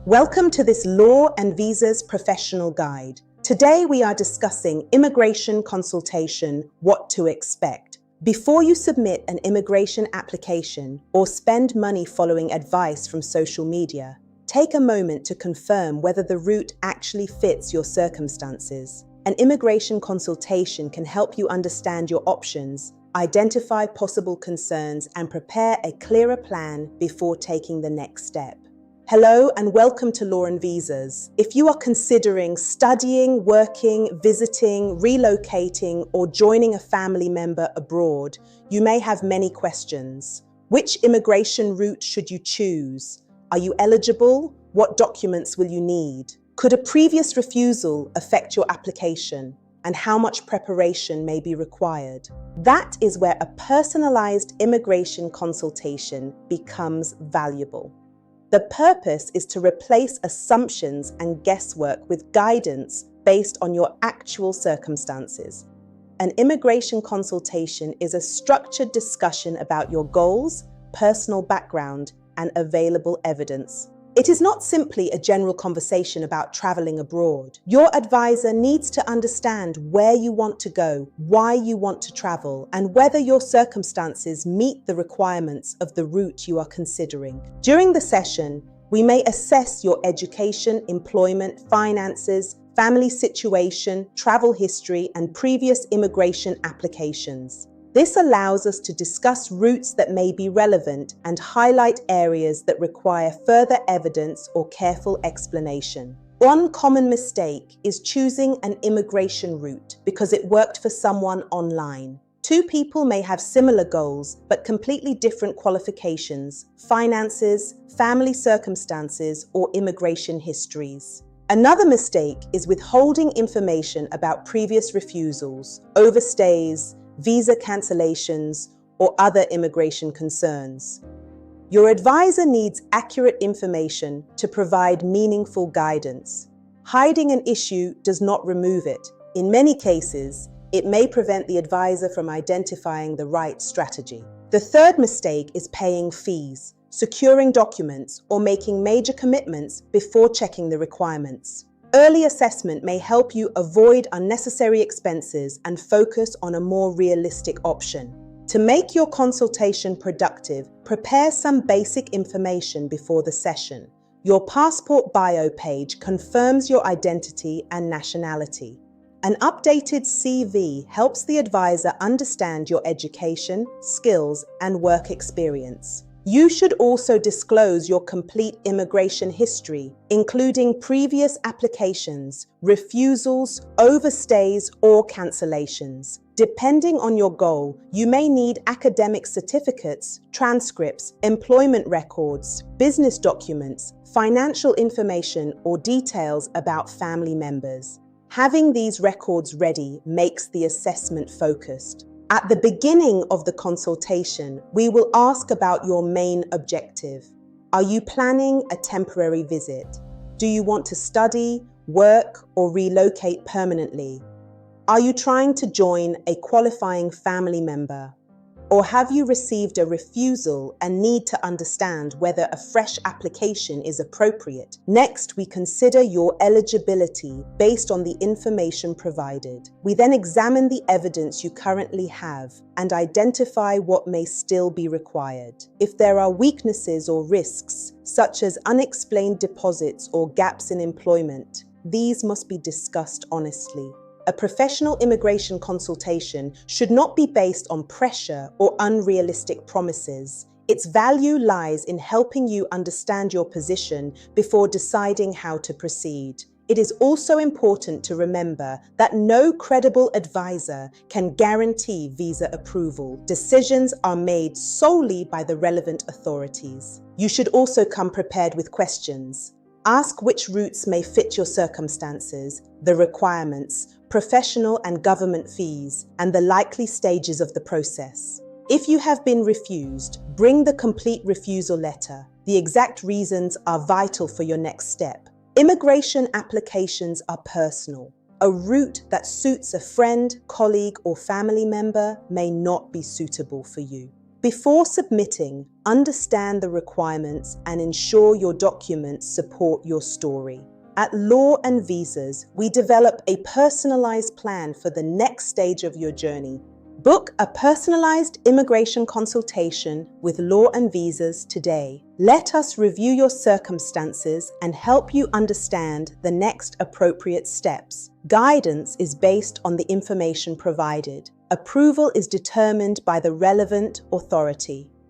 Welcome to this Law and Visas Professional Guide. Today we are discussing Immigration Consultation, what to expect. Before you submit an immigration application or spend money following advice from social media, take a moment to confirm whether the route actually fits your circumstances. An immigration consultation can help you understand your options, identify possible concerns, and prepare a clearer plan before taking the next step. Hello and welcome to Law and Visas. If you are considering studying, working, visiting, relocating, or joining a family member abroad, you may have many questions. Which immigration route should you choose? Are you eligible? What documents will you need? Could a previous refusal affect your application? And how much preparation may be required? That is where a personalized immigration consultation becomes valuable. The purpose is to replace assumptions and guesswork with guidance based on your actual circumstances. An immigration consultation is a structured discussion about your goals, personal background, and available evidence. It is not simply a general conversation about traveling abroad. Your advisor needs to understand where you want to go, why you want to travel, and whether your circumstances meet the requirements of the route you are considering. During the session, we may assess your education, employment, finances, family situation, travel history, and previous immigration applications. This allows us to discuss routes that may be relevant and highlight areas that require further evidence or careful explanation. One common mistake is choosing an immigration route because it worked for someone online. Two people may have similar goals but completely different qualifications, finances, family circumstances, or immigration histories. Another mistake is withholding information about previous refusals, overstays, visa cancellations, or other immigration concerns. Your advisor needs accurate information to provide meaningful guidance. Hiding an issue does not remove it. In many cases, it may prevent the advisor from identifying the right strategy. The third mistake is paying fees, securing documents, or making major commitments before checking the requirements. Early assessment may help you avoid unnecessary expenses and focus on a more realistic option. To make your consultation productive, prepare some basic information before the session. Your passport bio page confirms your identity and nationality. An updated CV helps the advisor understand your education, skills, and work experience. You should also disclose your complete immigration history, including previous applications, refusals, overstays, or cancellations. Depending on your goal, you may need academic certificates, transcripts, employment records, business documents, financial information, or details about family members. Having these records ready makes the assessment focused. At the beginning of the consultation, we will ask about your main objective. Are you planning a temporary visit? Do you want to study, work, or relocate permanently? Are you trying to join a qualifying family member? Or have you received a refusal and need to understand whether a fresh application is appropriate? Next, we consider your eligibility based on the information provided. We then examine the evidence you currently have and identify what may still be required. If there are weaknesses or risks, such as unexplained deposits or gaps in employment, these must be discussed honestly. A professional immigration consultation should not be based on pressure or unrealistic promises. Its value lies in helping you understand your position before deciding how to proceed. It is also important to remember that no credible advisor can guarantee visa approval. Decisions are made solely by the relevant authorities. You should also come prepared with questions. Ask which routes may fit your circumstances, the requirements, professional and government fees, and the likely stages of the process. If you have been refused, bring the complete refusal letter. The exact reasons are vital for your next step. Immigration applications are personal. A route that suits a friend, colleague, or family member may not be suitable for you. Before submitting, understand the requirements and ensure your documents support your story. At Law and Visas, we develop a personalized plan for the next stage of your journey. Book a personalized immigration consultation with Law and Visas today. Let us review your circumstances and help you understand the next appropriate steps. Guidance is based on the information provided. Approval is determined by the relevant authority.